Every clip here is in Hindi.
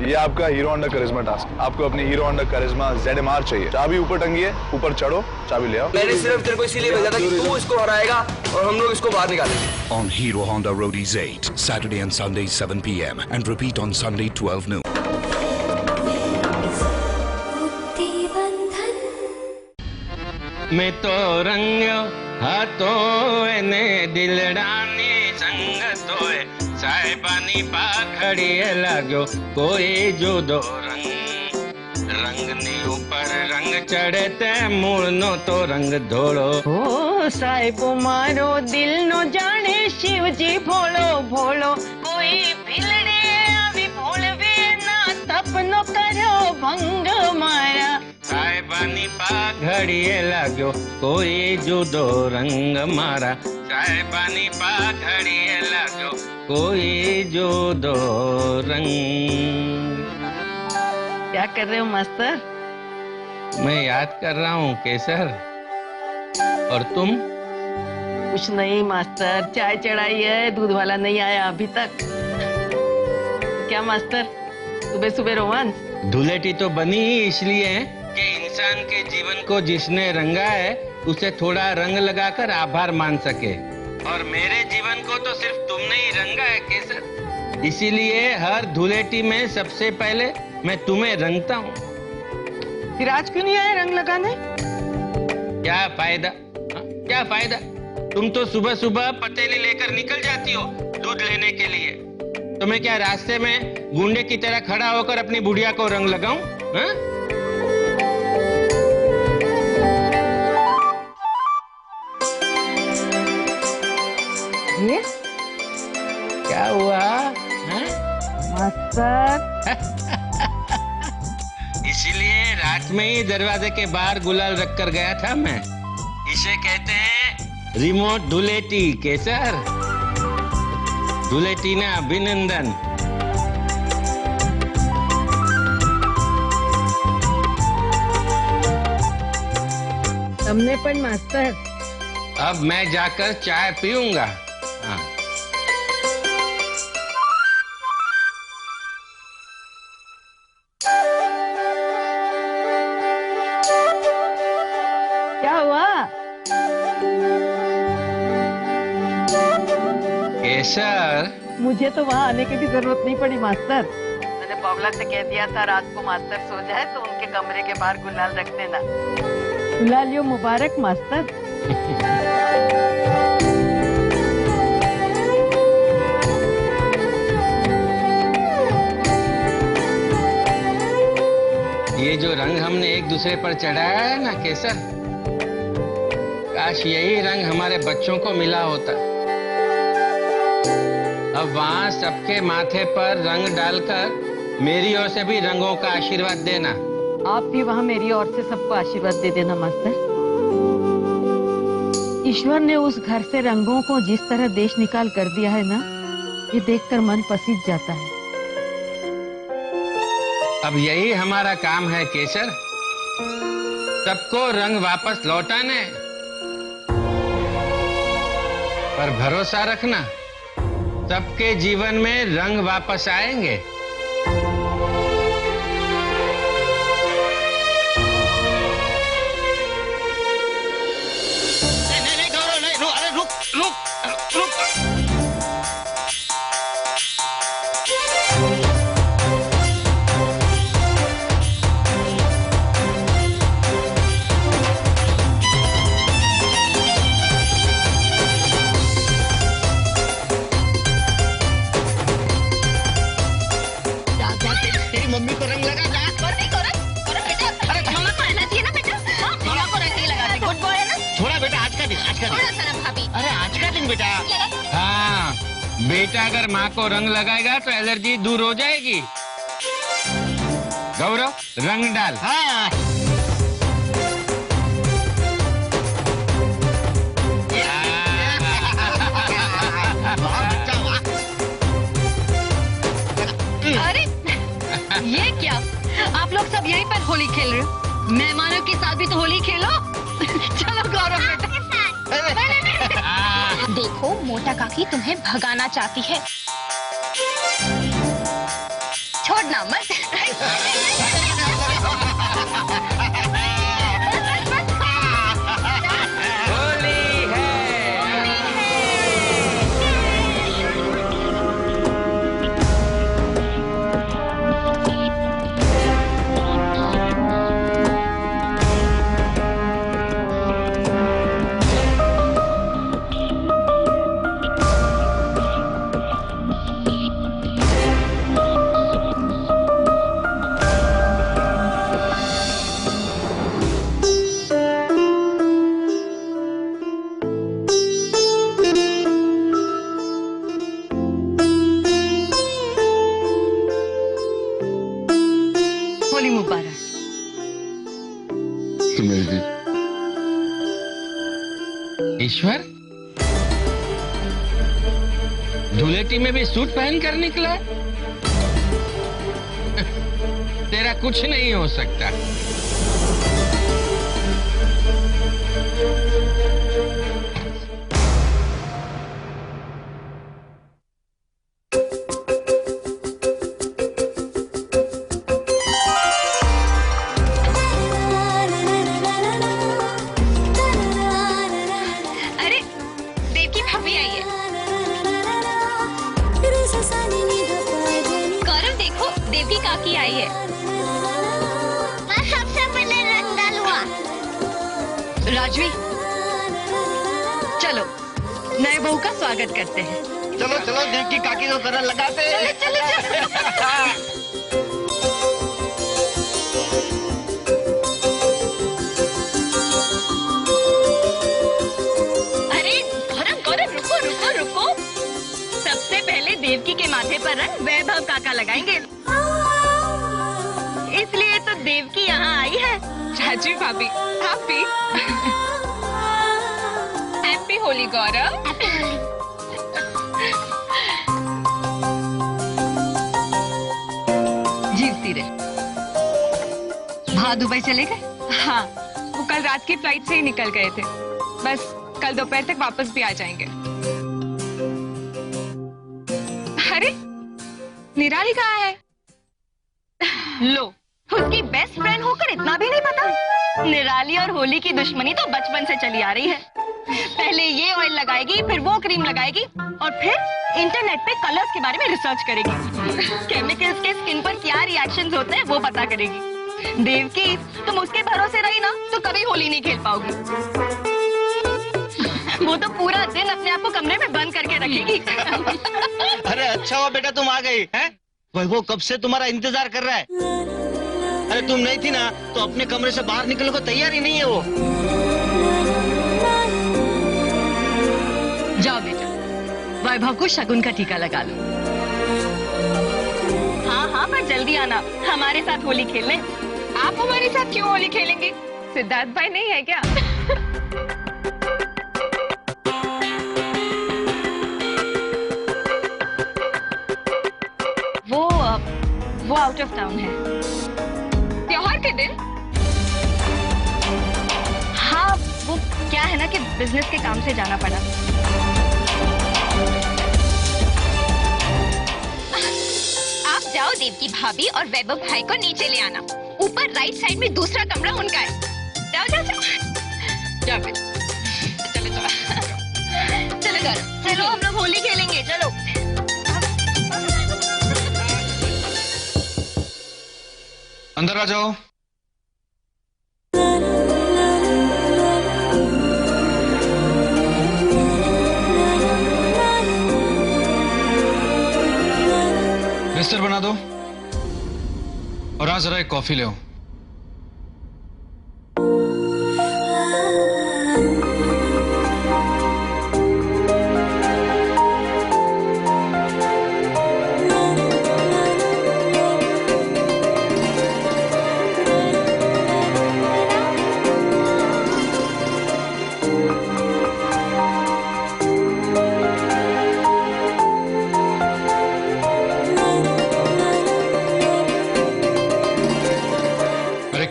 ये आपका हीरो होंडा करिश्मा टास्क। आपको अपनी हीरो होंडा करिश्मा ZMR चाहिए। चाबी ऊपर टंगी है, ऊपर चढ़ो, चाबी ले आओ। मैंने सिर्फ तेरे को इसीलिए भेजा था कि तू इसको हराएगा और हम लोग इसको बाहर निकालेंगे। On Hero Honda Roadies 8, Saturday and Sunday 7 p.m. and repeat on Sunday 12 noon. मैं तो रंग्यो हाथों ने दिलडानी संग तोए साहेबानी पाघड़ी लागो कोई जुदो रंगनी ऊपर रंग चढ़ते मूल नो तो रंग धोड़ो। ओ साहेबो मारो दिल नो जाने शिव जी भोलो भोलो कोई भिलड़े अभी भोलवे ना तपनो करो भंग मारा। साहेबानी पाघड़ी लागो कोई जुदो रंग मारा। साहेबानी पाघड़ी लागो कोई जुदो रंग। क्या कर रहे हो मास्टर? मैं याद कर रहा हूँ केसर। और तुम? कुछ नहीं मास्टर, चाय चढ़ाई है, दूध वाला नहीं आया अभी तक। क्या मास्टर, सुबह सुबह रोमांस? धुलेटी तो बनी ही इसलिए है कि इंसान के जीवन को जिसने रंगा है उसे थोड़ा रंग लगाकर आभार मान सके। और मेरे जीवन को तो सिर्फ तुमने ही रंगा है केसर। इसीलिए हर धुलेटी में सबसे पहले मैं तुम्हें रंगता हूँ। फिर आज क्यों नहीं आए रंग लगाने? क्या फायदा? क्या फायदा? तुम तो सुबह सुबह पतीली लेकर निकल जाती हो दूध लेने के लिए। तो मैं क्या रास्ते में गुंडे की तरह खड़ा होकर अपनी बुढ़िया को रंग लगाऊं? ये क्या हुआ मास्टर? इसीलिए रात में ही दरवाजे के बाहर गुलाल रखकर गया था मैं। इसे कहते हैं रिमोट धुलेटी केसर। धुलेटीना अभिनंदन। हमने पण मास्टर। अब मैं जाकर चाय पीऊंगा। हाँ। क्या हुआ? केसर, मुझे तो वहाँ आने की भी जरूरत नहीं पड़ी मास्टर। मैंने पवला से कह दिया था रात को मास्टर सो जाए तो उनके कमरे के बाहर गुलाल रख देना। गुलालियो मुबारक मास्टर। ये जो रंग हमने एक दूसरे पर चढ़ाया है ना केसर, काश यही रंग हमारे बच्चों को मिला होता। अब वहाँ सबके माथे पर रंग डालकर मेरी ओर से भी रंगों का आशीर्वाद देना। आप भी वहाँ मेरी ओर से सबको आशीर्वाद दे देना मास्टर। ईश्वर ने उस घर से रंगों को जिस तरह देश निकाल कर दिया है ना, ये देखकर मन पसीज जाता है। अब यही हमारा काम है केसर, सबको रंग वापस लौटाने। पर भरोसा रखना, सबके जीवन में रंग वापस आएंगे। नहीं गौरव, नहीं, अरे रुक। मम्मी को रंग लगा जा। बेटा, अरे मम्मा को आना चाहिए ना बेटा। मम्मा को रंग नहीं लगाते, गुड बॉय है ना। थोड़ा बेटा, आज का दिन। थोड़ा सा ना भाभी। अरे आज का दिन बेटा। हाँ, बेटा अगर माँ को रंग लगाएगा तो एलर्जी दूर हो जाएगी। गौरव, रंग डाल। हाँ। अरे ये क्या, आप लोग सब यहीं पर होली खेल रहे हो? मेहमानों के साथ भी तो होली खेलो। चलो गौरव बेटा। देखो मोटा काकी तुम्हें भगाना चाहती है। छोड़ना मत। होली है। होली मुबारक। तुम्हें भी। ईश्वर, धुलेटी में भी सूट पहन कर निकला? तेरा कुछ नहीं हो सकता। अरे देवकी भाभी आई है। गौरव देखो, देवकी काकी आई है। मैं सबसे पहले रंग डालूंगा। राजवी, चलो नए बहू का स्वागत करते हैं। चलो चलो देवकी काकी को तरह लगाते हैं। चलो चलो। अरे गौरव गौरव रुको रुको रुको। सबसे पहले देवकी के माथे पर रंग वैभव काका लगाएंगे। इसलिए तो देवकी यहाँ आई है। चाची भाभी आप भी। हैप्पी होली गौरव। जीवती रहे। भा दुबई चले गए? हाँ, वो कल रात की फ्लाइट से ही निकल गए थे। बस कल दोपहर तक वापस भी आ जाएंगे। अरे निराली कहाँ है? लो, उसकी बेस्ट फ्रेंड होकर इतना भी नहीं पता। निराली और होली की दुश्मनी तो बचपन से चली आ रही है। पहले ये ऑयल लगाएगी, फिर वो क्रीम लगाएगी और फिर इंटरनेट पे कलर्स के बारे में रिसर्च करेगी। केमिकल्स के स्किन पर क्या रिएक्शंस होते हैं वो पता करेगी। देवकी, तुम उसके भरोसे रही ना तो कभी होली नहीं खेल पाओगी। वो तो पूरा दिन अपने आप को कमरे में बंद करके रखेगी। अरे अच्छा हुआ बेटा तुम आ गई हैं? वैभव कब से तुम्हारा इंतजार कर रहा है। अरे तुम नहीं थी ना तो अपने कमरे से बाहर निकलने को तैयार ही नहीं है वो। जाओ बेटा, वैभव को शगुन का टीका लगा लो। हाँ हाँ, पर जल्दी आना हमारे साथ होली खेलने। आप हमारे साथ क्यों होली खेलेंगे? सिद्धार्थ भाई नहीं है क्या? वो आउट ऑफ टाउन है। त्योहार के दिन? हाँ, वो क्या है ना कि बिजनेस के काम से जाना पड़ा। आप जाओ देवकी भाभी और वैभव भाई को नीचे ले आना। ऊपर राइट साइड में दूसरा कमरा उनका है। जाओ जाओ जाओ जाओ बेटा, चलो चलो चलो गौरव, चलो हम लोग होली खेलेंगे। चलो अंदर आ जाओ। बिस्तर बना दो और आज जरा एक कॉफी ले आओ।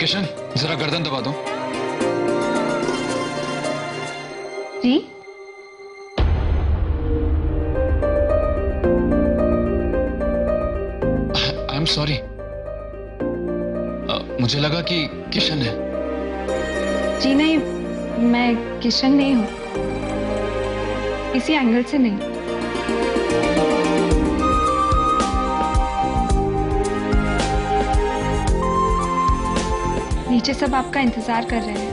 किशन, जरा गर्दन दबा दो। जी? आई एम सॉरी, मुझे लगा कि किशन है। जी नहीं, मैं किशन नहीं हूँ, किसी एंगल से नहीं। नीचे सब आपका इंतजार कर रहे हैं।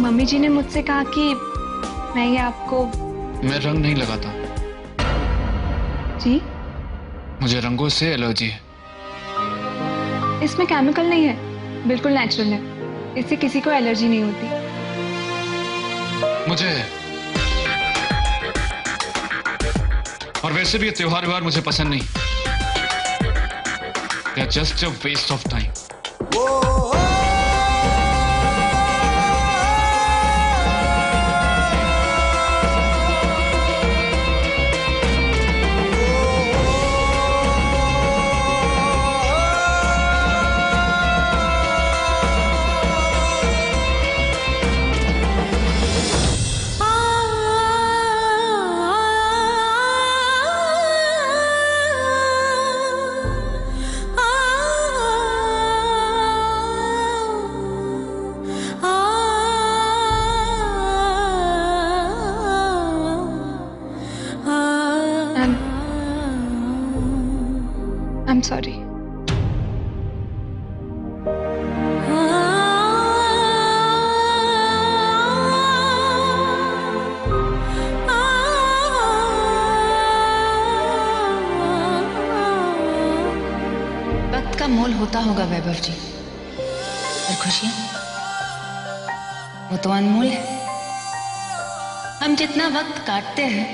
मम्मी जी ने मुझसे कहा कि मैं ये आपको। मैं रंग नहीं लगाता। जी? मुझे रंगों से एलर्जी है। इसमें केमिकल नहीं है, बिल्कुल नेचुरल है। इससे किसी को एलर्जी नहीं होती। मुझे, और वैसे भी ये त्योहार व्योहार मुझे पसंद नहीं। They are just a waste of time. I'm sorry. वक्त का मोल होता होगा वैभव जी, और खुशियां वो तो अनमोल है। हम जितना वक्त काटते हैं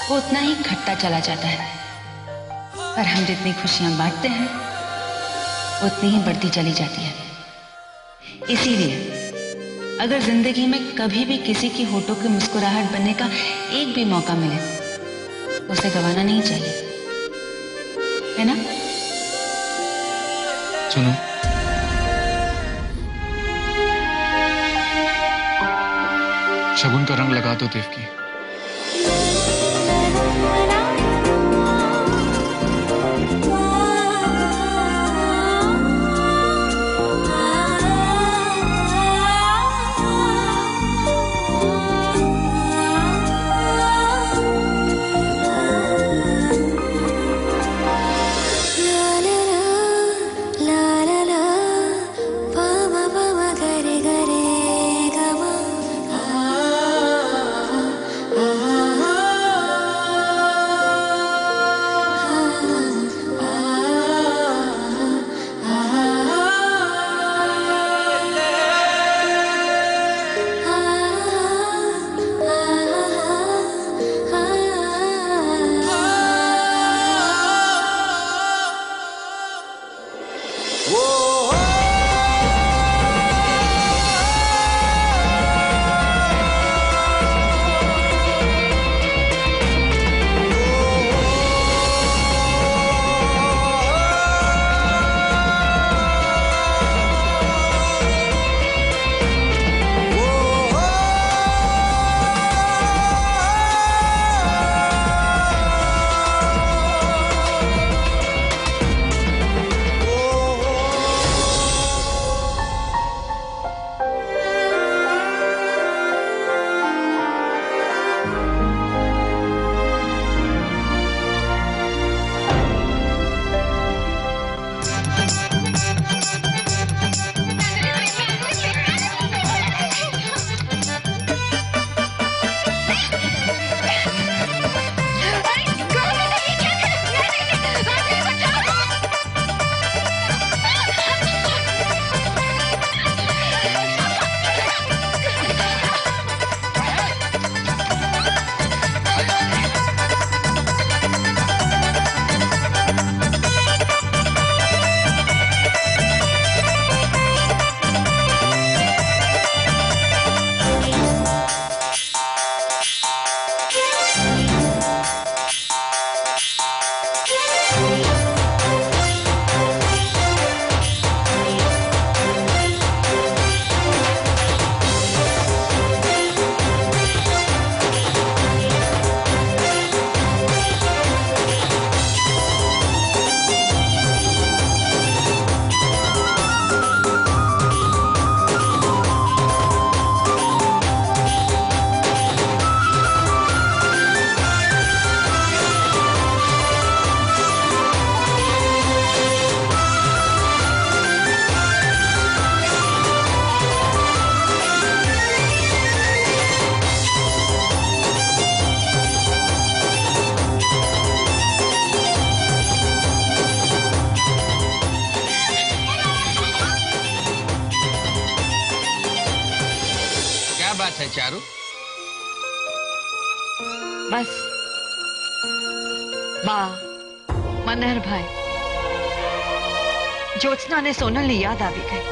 वो उतना ही घटता चला जाता है, और हम जितनी खुशियां बांटते हैं उतनी ही बढ़ती चली जाती है। इसीलिए अगर जिंदगी में कभी भी किसी की होठों की मुस्कुराहट बनने का एक भी मौका मिले तो उसे गंवाना नहीं चाहिए, है ना? सुनो, शगुन का रंग लगा दो देवकी। बस बा मनहर भाई ज्योत्सना ने सोनल ने याद आ भी गई।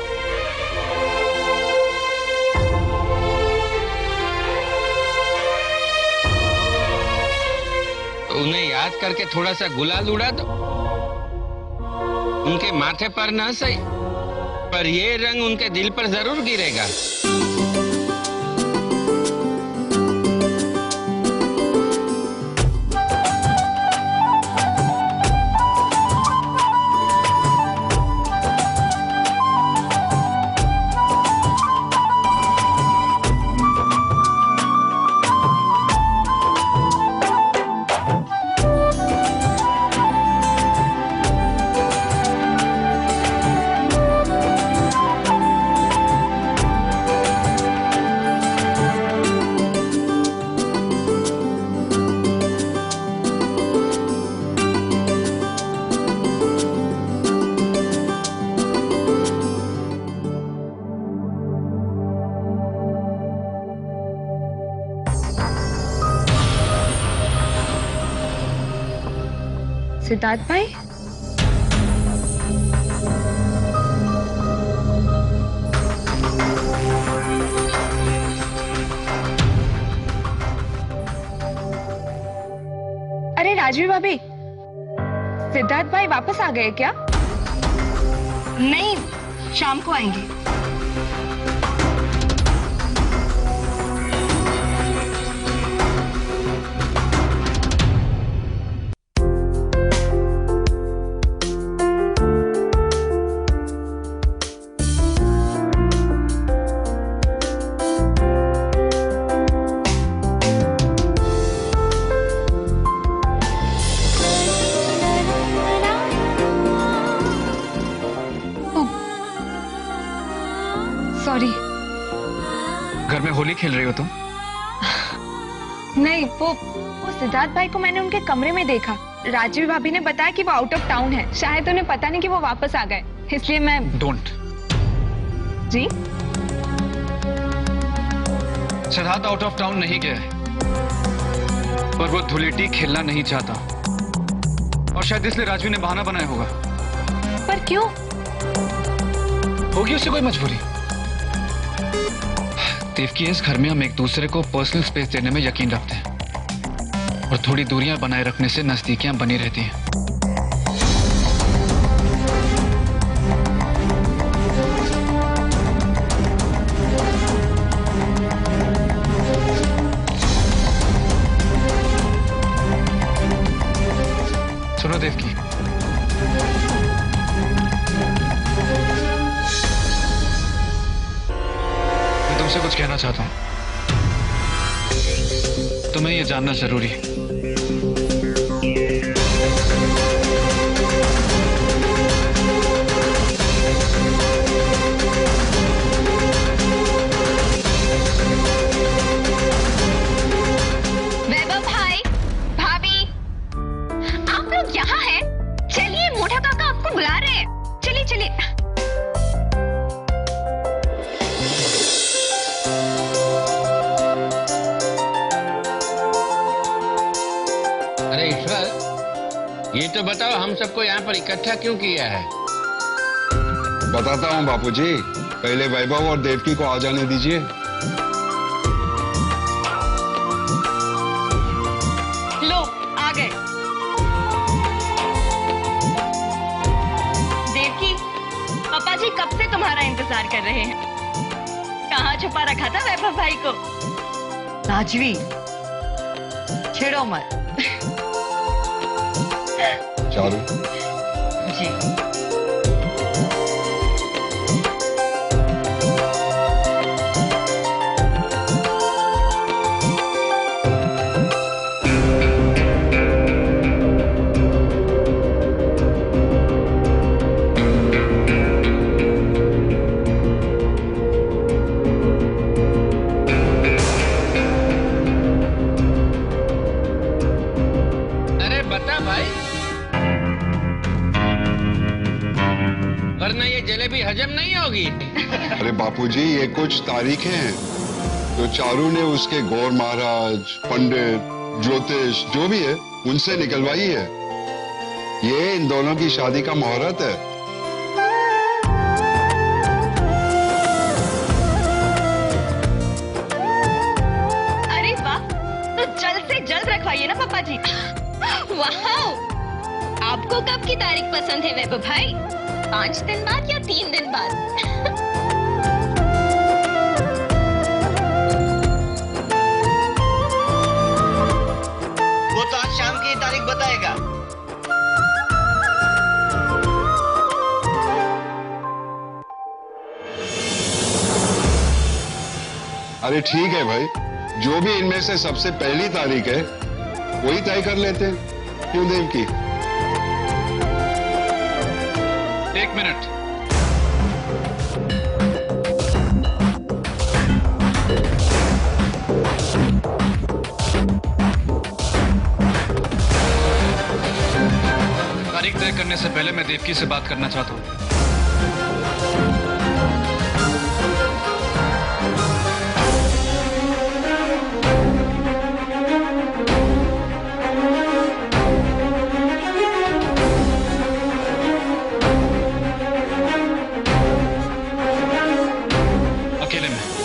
तो उन्हें याद करके थोड़ा सा गुलाल उड़ा दो, उनके माथे पर ना सही, पर ये रंग उनके दिल पर जरूर गिरेगा। सिद्धार्थ भाई, अरे राजवी भाभी, सिद्धार्थ भाई वापस आ गए क्या? नहीं, शाम को आएंगे। सॉरी। घर में होली खेल रही हो तुम? नहीं, वो सिद्धार्थ भाई को मैंने उनके कमरे में देखा। राजवी भाभी ने बताया कि वो आउट ऑफ टाउन है, शायद उन्हें पता नहीं कि वो वापस आ गए, इसलिए मैं। डोंट। जी? सिद्धार्थ आउट ऑफ टाउन नहीं गया है, पर वो धुलेटी खेलना नहीं चाहता, और शायद इसलिए राजवी ने बहाना बनाया होगा। पर क्यों? होगी उसे कोई मजबूरी। देवकी, इस घर में हम एक दूसरे को पर्सनल स्पेस देने में यकीन रखते हैं, और थोड़ी दूरियां बनाए रखने से नजदीकियां बनी रहती हैं। सुनो देवकी, मैं तुमसे कुछ कहना चाहता हूं, तुम्हें यह जानना जरूरी है। वैभव भाई, भाभी, आप लोग यहाँ हैं? चलिए, मोटा काका आपको बुला रहे हैं। चलिए चलिए। अरे ईश्वर, ये तो बताओ हम सबको यहाँ पर इकट्ठा क्यों किया है? बताता हूँ बापूजी, पहले वैभव और देवकी को आ जाने दीजिए। लो, आ गए। देवकी, पापा जी कब से तुम्हारा इंतजार कर रहे हैं। कहाँ छुपा रखा था वैभव भाई को? राजवी, छेड़ो मत। चारू, जी। अरे बता भाई, वरना ये जलेबी हजम नहीं होगी। अरे बापूजी, ये कुछ तारीखें हैं तो चारू ने उसके गौर महाराज, पंडित, ज्योतिष जो भी है उनसे निकलवाई है। ये इन दोनों की शादी का मुहूर्त है। अरे वाह, तो जल्द से जल्द रखवाइए ना पापा जी। वाह, आपको कब की तारीख पसंद है वैभव भाई? 5 दिन बाद या 3 दिन बाद? वो तो आज शाम की तारीख बताएगा। अरे ठीक है भाई, जो भी इनमें से सबसे पहली तारीख है वही तय कर लेते हैं। क्यों देवकी? 1 मिनट। तारीख तय करने से पहले मैं देवकी से बात करना चाहता हूँ। अकेले में।